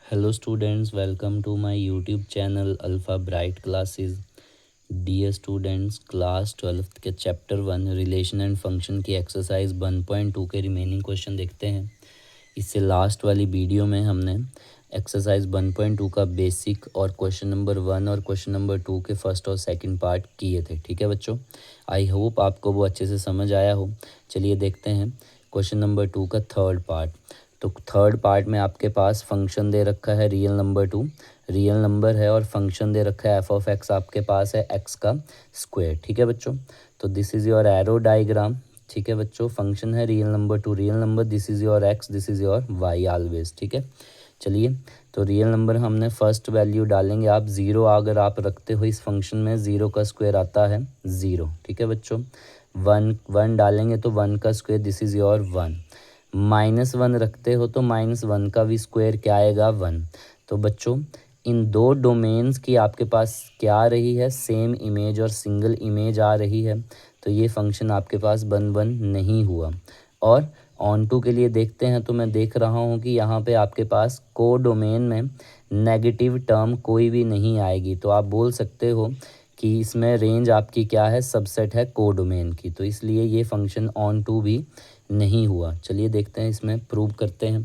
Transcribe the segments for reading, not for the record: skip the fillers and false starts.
Hello students, welcome to my YouTube channel Alpha Bright Classes। Dear students, class 12th के chapter 1 relation and function की exercise 1.2 के remaining question देखते हैं। इससे last वाली video में हमने एक्सरसाइज 1.2 का बेसिक और क्वेश्चन नंबर 1 और क्वेश्चन नंबर 2 के फर्स्ट और सेकंड पार्ट किए थे। ठीक है बच्चों, आई होप आपको वो अच्छे से समझ आया हो। चलिए देखते हैं क्वेश्चन नंबर 2 का थर्ड पार्ट। तो थर्ड पार्ट में आपके पास फंक्शन दे रखा है रियल नंबर 2, रियल नंबर है और फंक्शन दे रखा है एफ ऑफ एक्स, आपके पास है एक्स का स्क्वायर। ठीक है बच्चों, तो this is your arrow diagram. ठीक है बच्चों, फंक्शन है real number 2, real number, this is your X, this is your why always. ठीक है, चलिए तो रियल नंबर हमने फर्स्ट वैल्यू डालेंगे। आप ज़ीरो अगर आप रखते हो इस फंक्शन में, ज़ीरो का स्क्वायर आता है ज़ीरो। ठीक है बच्चों, वन डालेंगे तो वन का square, this is your one. -1 रखते हो तो -1 का भी स्क्वायर क्या आएगा, 1। तो बच्चों इन दो डोमेन्स की आपके पास क्या आ रही है, सेम इमेज और सिंगल इमेज आ रही है, तो ये फंक्शन आपके पास बन नहीं हुआ। और ऑन टू के लिए देखते हैं तो मैं देख रहा हूँ कि यहाँ पे आपके पास को डोमेन में नेगेटिव टर्म कोई भी नहीं आएगी, तो आप बोल सकते हो कि इसमें रेंज आपकी क्या है, सबसेट है को डोमेन की, तो इसलिए ये फंक्शन ऑन टू भी नहीं हुआ। चलिए देखते हैं, इसमें प्रूव करते हैं।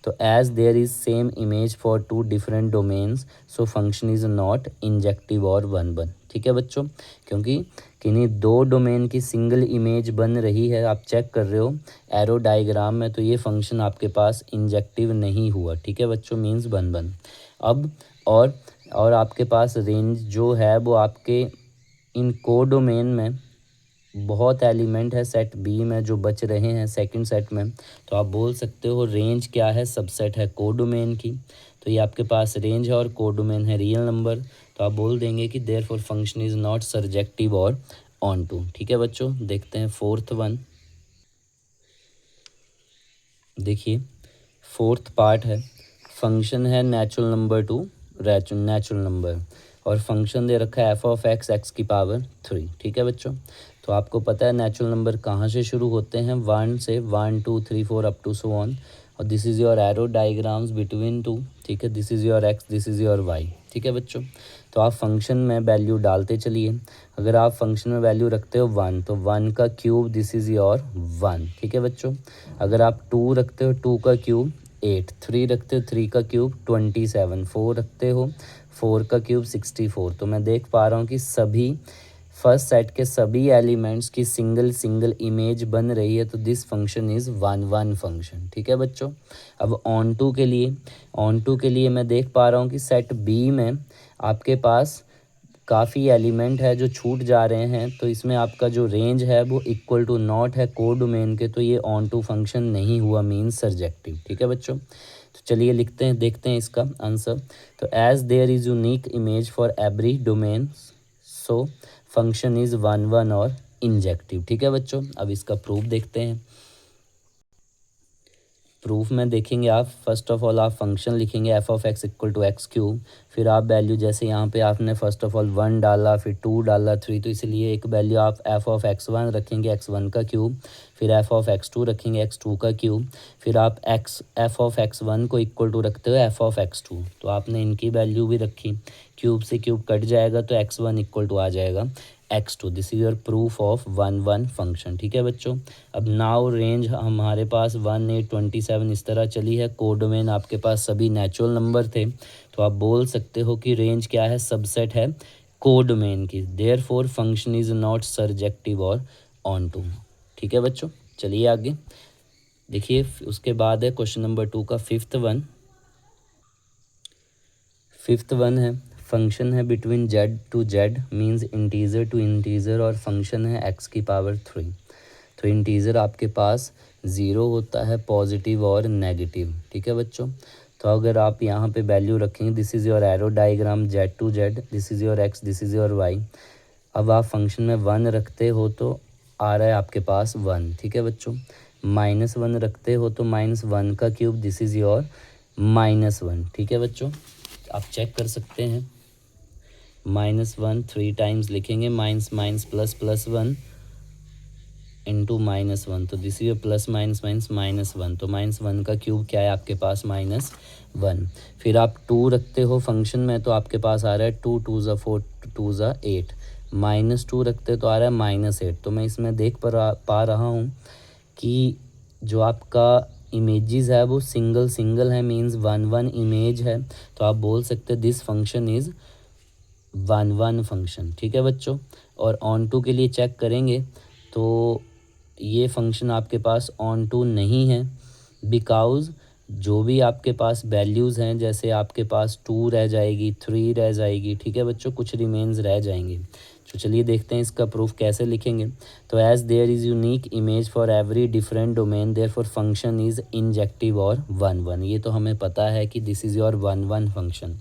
तो as there is same image for two different domains, so function is not injective और वन। ठीक है बच्चों, क्योंकि किन्हीं दो डोमेन की सिंगल इमेज बन रही है, आप चेक कर रहे हो एरो डायग्राम में, तो ये फंक्शन आपके पास इंजेक्टिव नहीं हुआ। ठीक है बच्चों, मीन्स बन। अब और आपके पास रेंज जो है वो आपके इन को डोमेन में बहुत एलिमेंट है सेट बी में जो बच रहे हैं सेकंड सेट में, तो आप बोल सकते हो रेंज क्या है, सबसेट है को डोमेन की। तो ये आपके पास रेंज है और को डोमेन है रियल नंबर, तो आप बोल देंगे कि therefore function is not surjective or onto. ठीक है बच्चों, देखते हैं फोर्थ वन। देखिए फोर्थ पार्ट है, फंक्शन है नेचुरल नंबर 2, नेचुरल नंबर, और फंक्शन दे रखा है एफ ऑफ एक्स, एक्स की पावर 3। ठीक है बच्चों, तो आपको पता है नेचुरल नंबर कहाँ से शुरू होते हैं, 1 से, 1 2 3 4 अप टू सो ऑन, और this is your arrow diagrams between two. ठीक है, this is your X, this is your Y. ठीक है बच्चों, तो आप फंक्शन में वैल्यू डालते चलिए। अगर आप फंक्शन में वैल्यू रखते हो 1, तो 1 का क्यूब, दिस इज़ योर 1। ठीक है बच्चों, अगर आप 2 रखते हो, 2 का क्यूब 8, 3 रखते हो, 3 का क्यूब 27, 4 रखते हो, 4 का क्यूब 64। तो मैं देख पा रहा हूँ कि सभी फर्स्ट सेट के सभी एलिमेंट्स की सिंगल इमेज बन रही है, तो this function is one function. ठीक है बच्चों, अब ऑन टू के लिए मैं देख पा रहा हूँ कि सेट बी में आपके पास काफ़ी एलिमेंट है जो छूट जा रहे हैं, तो इसमें आपका जो रेंज है वो इक्वल टू नॉट है को डोमेन के, तो ये ऑन टू फंक्शन नहीं हुआ, मीन्स सर्जेक्टिव। ठीक है बच्चों, तो चलिए लिखते हैं, देखते हैं इसका आंसर। तो as there is unique image for every domain, so function is one और इंजेक्टिव। ठीक है बच्चों, अब इसका प्रूफ देखते हैं। प्रूफ में देखेंगे आप, फर्स्ट ऑफ ऑल आप फंक्शन लिखेंगे F of X equal to X cube, फिर आप वैल्यू जैसे यहाँ पे आपने फर्स्ट ऑफ ऑल 1 डाला, फिर 2 डाला, 3, तो इसलिए एक वैल्यू आप एफ ऑफ x1 रखेंगे, x1 का क्यूब, फिर एफ ऑफ x2 रखेंगे, x2 का क्यूब, फिर आप एफ ऑफ x1 को इक्वल टू रखते हो एफ ऑफ x2, तो आपने इनकी वैल्यू भी रखी, क्यूब से क्यूब कट जाएगा तो x1 इक्वल टू आ जाएगा x2। This is your proof of one function. ठीक है बच्चों, अब नाउ रेंज हमारे पास 1 8 27 इस तरह चली है, कोडोमेन आपके पास सभी नेचुरल नंबर थे, तो आप बोल सकते हो कि रेंज क्या है, सबसेट है कोडोमेन की, therefore function is not surjective or onto. ठीक है बच्चों, चलिए आगे देखिए, उसके बाद है क्वेश्चन नंबर 2 का फिफ्थ वन है, फंक्शन है between Z to Z, means integer to integer, और फंक्शन है एक्स की पावर 3। तो इंटीजर आपके पास 0 होता है, पॉजिटिव और नेगेटिव। ठीक है बच्चों, तो अगर आप यहाँ पे वैल्यू रखेंगे, this is your arrow diagram Z to Z, this is your X, this is your Y. अब आप फंक्शन में 1 रखते हो तो आ रहा है आपके पास 1। ठीक है बच्चों, -1 रखते हो तो -1 का क्यूब, दिस इज़ योर -1। ठीक है बच्चों, आप चेक कर सकते हैं, -1 3 टाइम्स लिखेंगे, minus minus plus plus 1, into -1, तो this is plus minus minus -1, तो -1 का क्यूब क्या है आपके पास -1। फिर आप 2 रखते हो फंक्शन में तो आपके पास आ रहा है 2 2 ज़ा 4 2 ज़ा 8, -2 रखते तो आ रहा है -8। तो मैं इसमें देख पा रहा हूँ कि जो आपका इमेजेस है वो सिंगल सिंगल है, मीन्स 1 इमेज है। तो आप बोल सकते दिस फंक्शन इज़ 1 फंक्शन। ठीक है बच्चों, और ऑन टू के लिए चेक करेंगे तो ये फंक्शन आपके पास ऑन टू नहीं है, बिकॉज़ जो भी आपके पास वैल्यूज़ हैं, जैसे आपके पास 2 रह जाएगी, 3 रह जाएगी। ठीक है बच्चों, कुछ रिमेन्स रह जाएंगे। तो चलिए देखते हैं इसका प्रूफ कैसे लिखेंगे। तो as there is unique image for every different domain therefore function is injective और 1 ये तो हमें पता है कि this is your 1 function,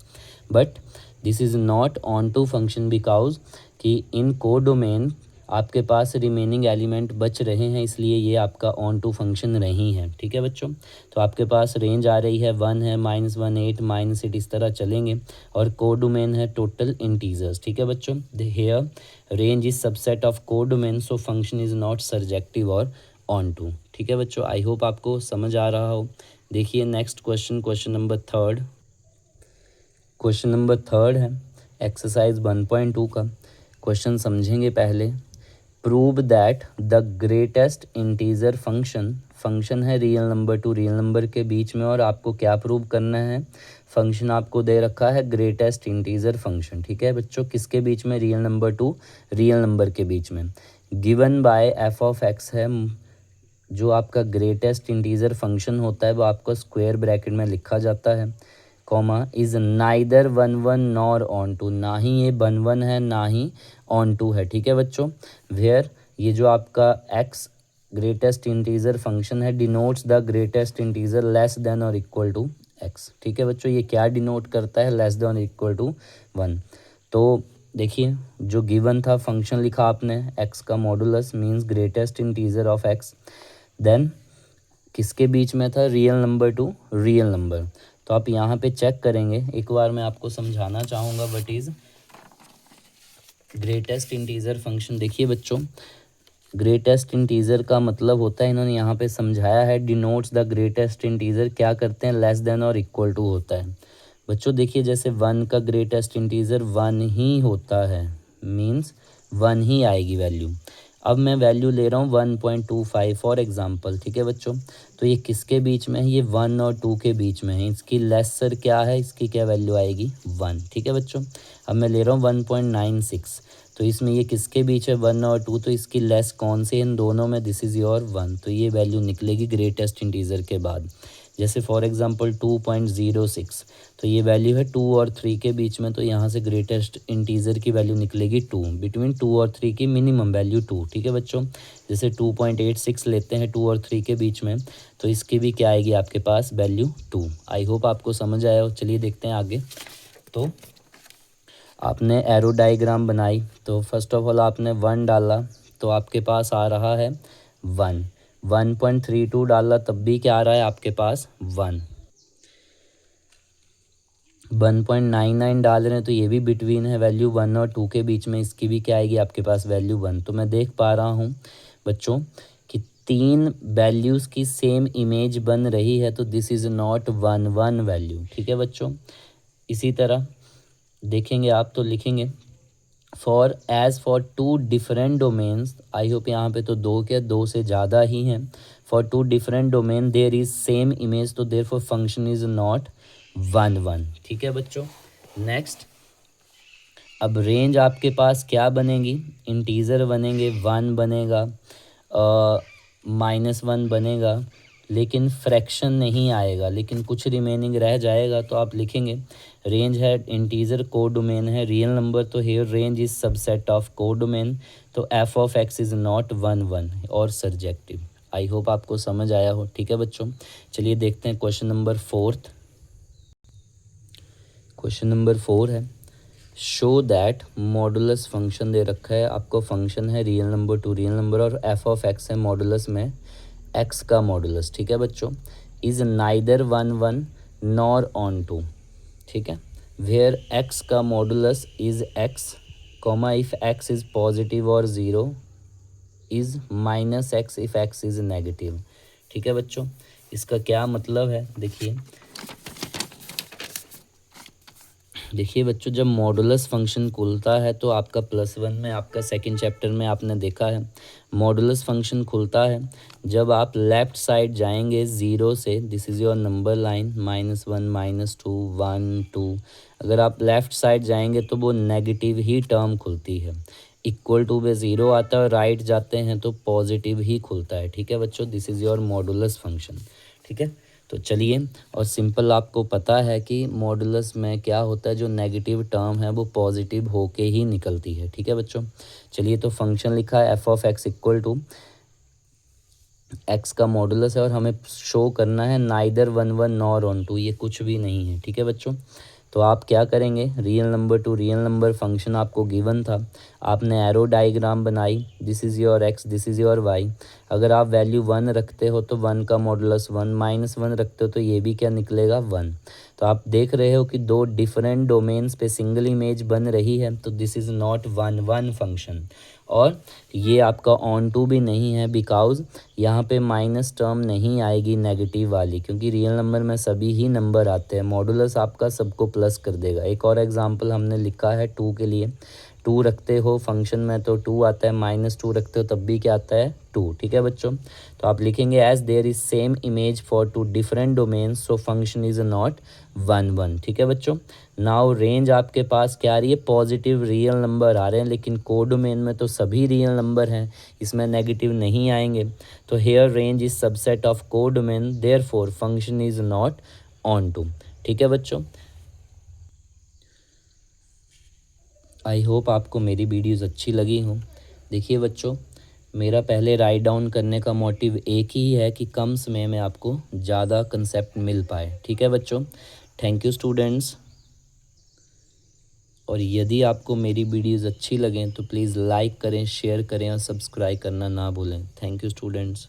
but this is not onto function because कि इन को डोमेन आपके पास रिमेनिंग एलिमेंट बच रहे हैं, इसलिए ये आपका ऑन टू फंक्शन नहीं है। ठीक है बच्चों, तो आपके पास रेंज आ रही है 1 है, -1 8 -8 इस तरह चलेंगे, और को डोमेन है टोटल इंटीजर्स। ठीक है बच्चों, here range is subset of codomain, so function is not surjective or onto. ठीक है बच्चों, आई होप आपको समझ आ रहा हो। देखिए next question, question number third है एक्सरसाइज 1.2 का। क्वेश्चन समझेंगे पहले। Prove that the greatest integer function है real number to real number के बीच में, और आपको क्या प्रूव करना है, फंक्शन आपको दे रखा है ग्रेटेस्ट इंटीजर फंक्शन। ठीक है बच्चों, किसके बीच में, real number to real number के बीच में। Given by F of X है, जो आपका ग्रेटेस्ट इंटीजर फंक्शन होता है वो आपको स्क्वायर ब्रैकेट में लिखा जाता है, comma is neither 1 nor onto, ना ही ये 1 है ना ही ऑन टू है। ठीक है बच्चों, वेयर ये जो आपका एक्स ग्रेटेस्ट इंटीजर फंक्शन है denotes the greatest integer less than और इक्वल टू एक्स। ठीक है बच्चों, ये क्या डिनोट करता है, लेस देन और इक्वल टू 1। तो देखिए जो गिवन था फंक्शन लिखा आपने, एक्स का modulus means greatest integer of X, then किसके बीच में था, real number to real number. तो आप यहाँ पे चेक करेंगे, एक बार मैं आपको समझाना चाहूँगा what is greatest integer function. देखिए बच्चों, ग्रेटेस्ट इंटीजर का मतलब होता है, इन्होंने यहाँ पे समझाया है, डिनोट्स द ग्रेटेस्ट इंटीजर, क्या करते हैं, लेस देन और इक्वल टू होता है। बच्चों देखिए जैसे 1 का ग्रेटेस्ट इंटीजर 1 ही होता है, मीन्स 1 ही आएगी वैल्यू। अब मैं वैल्यू ले रहा हूँ 1.25 फॉर एग्जांपल। ठीक है बच्चों, तो ये किसके बीच में है, ये 1 और 2 के बीच में है, इसकी लेसर क्या है, इसकी क्या वैल्यू आएगी 1। ठीक है बच्चों, अब मैं ले रहा हूँ 1.96, तो इसमें ये किसके बीच है 1 और 2, तो इसकी लेस कौन से, इन दोनों में, दिस इज़ योर 1, तो ये वैल्यू निकलेगी ग्रेटेस्ट इंटीजर के बाद। जैसे फॉर एग्जांपल 2.06, तो ये वैल्यू है 2 और 3 के बीच में, तो यहाँ से ग्रेटेस्ट इंटीजर की वैल्यू निकलेगी 2, बिटवीन 2 और 3 की मिनिमम वैल्यू 2। ठीक है बच्चों, जैसे 2.86 लेते हैं 2 और 3 के बीच में, तो इसकी भी क्या आएगी आपके पास वैल्यू 2। आई होप आपको समझ आया हो। चलिए देखते हैं आगे। तो आपने एरो डायग्राम बनाई, तो फर्स्ट ऑफ ऑल आपने 1 डाला, तो आपके पास आ रहा है 1, 1.32 डाला तब भी क्या आ रहा है आपके पास 1, 1.99 डाल रहे हैं तो ये भी बिटवीन है वैल्यू 1 और 2 के बीच में, इसकी भी क्या आएगी आपके पास वैल्यू 1। तो मैं देख पा रहा हूँ बच्चों कि 3 वैल्यूज़ की सेम इमेज बन रही है, तो दिस इज़ नॉट 1 वैल्यू। ठीक है बच्चों, इसी तरह देखेंगे आप तो लिखेंगे for 2 different domains, I hope यहाँ पे तो 2 के 2 से ज़्यादा ही हैं, for 2 different domain there is same image, तो therefore function is not 1। ठीक है बच्चों, नेक्स्ट अब रेंज आपके पास क्या बनेगी, इंटीजर बनेंगे, 1 बनेगा, -1 बनेगा, लेकिन फ्रैक्शन नहीं आएगा, लेकिन कुछ रिमेनिंग रह जाएगा। तो आप लिखेंगे रेंज है इंटीजर, को डोमेन है रियल नंबर, तो here range is subset of codomain, तो F of X is not 1 और सर्जेक्टिव। आई होप आपको समझ आया हो। ठीक है बच्चों, चलिए देखते हैं क्वेश्चन नंबर 4। क्वेश्चन नंबर 4 है शो दैट मॉडुलस फंक्शन दे रखा है आपको, फंक्शन है real number to real number, और एफ ऑफ एक्स है मॉडुलस में एक्स का मॉडुलस। ठीक है बच्चों, is neither 1 nor onto. ठीक है, वेयर एक्स का modulus is X, comma if X is positive और 0, is minus X if X is negative. ठीक है बच्चों, इसका क्या मतलब है, देखिए बच्चों, जब मॉडुलस फंक्शन खुलता है तो आपका +1 में, आपका सेकंड चैप्टर में आपने देखा है, मॉडुलस फंक्शन खुलता है जब आप लेफ़्ट साइड जाएंगे 0 से, this is your number line, -1 -2 1 2। अगर आप लेफ़्ट साइड जाएंगे तो वो नेगेटिव ही टर्म खुलती है। इक्वल टू पे 0 आता है और राइट जाते हैं तो पॉजिटिव ही खुलता है। ठीक है बच्चों, this is your modulus function. ठीक है, तो चलिए, और सिंपल आपको पता है कि मॉडुलस में क्या होता है, जो नेगेटिव टर्म है वो पॉजिटिव होके ही निकलती है। ठीक है बच्चों, चलिए, तो फंक्शन लिखा है f(x) इक्वल टू x का मॉडुलस है और हमें शो करना है नाइदर 1 1 नॉर ऑन 2, ये कुछ भी नहीं है। ठीक है बच्चों, तो आप क्या करेंगे, real number to real number function आपको गिवन था, आपने एरो डायग्राम बनाई, this is your x, this is your y। अगर आप वैल्यू 1 रखते हो तो 1 का मॉडुलस 1, -1 रखते हो तो ये भी क्या निकलेगा, 1। तो आप देख रहे हो कि दो डिफरेंट डोमेन्स पे सिंगल इमेज बन रही है, तो दिस इज़ नॉट 1 1 फंक्शन। और ये आपका ऑन टू भी नहीं है, बिकॉज यहाँ पे माइनस टर्म नहीं आएगी नेगेटिव वाली, क्योंकि रियल नंबर में सभी ही नंबर आते हैं, मॉडुलस आपका सबको प्लस कर देगा। एक और एग्जांपल हमने लिखा है 2 के लिए, 2 रखते हो फंक्शन में तो 2 आता है, -2 रखते हो तब भी क्या आता है, 2। ठीक है बच्चों, तो आप लिखेंगे as there is same image for 2 different domains so function is not 1 1। ठीक है बच्चों, नाउ रेंज आपके पास क्या आ रही है, पॉजिटिव रियल नंबर आ रहे हैं, लेकिन कोडोमेन में तो सभी रियल नंबर हैं, इसमें नेगेटिव नहीं आएंगे। तो here range is subset of codomain, therefore function is not onto. ठीक है बच्चों, आई होप आपको मेरी वीडियोज़ अच्छी लगी हों। देखिए बच्चों, मेरा पहले राइट डाउन करने का मोटिव एक ही है कि कम समय में आपको ज़्यादा कंसेप्ट मिल पाए। ठीक है बच्चों, थैंक यू स्टूडेंट्स। और यदि आपको मेरी वीडियोज़ अच्छी लगें तो प्लीज़ लाइक करें, शेयर करें और सब्सक्राइब करना ना भूलें। Thank you students.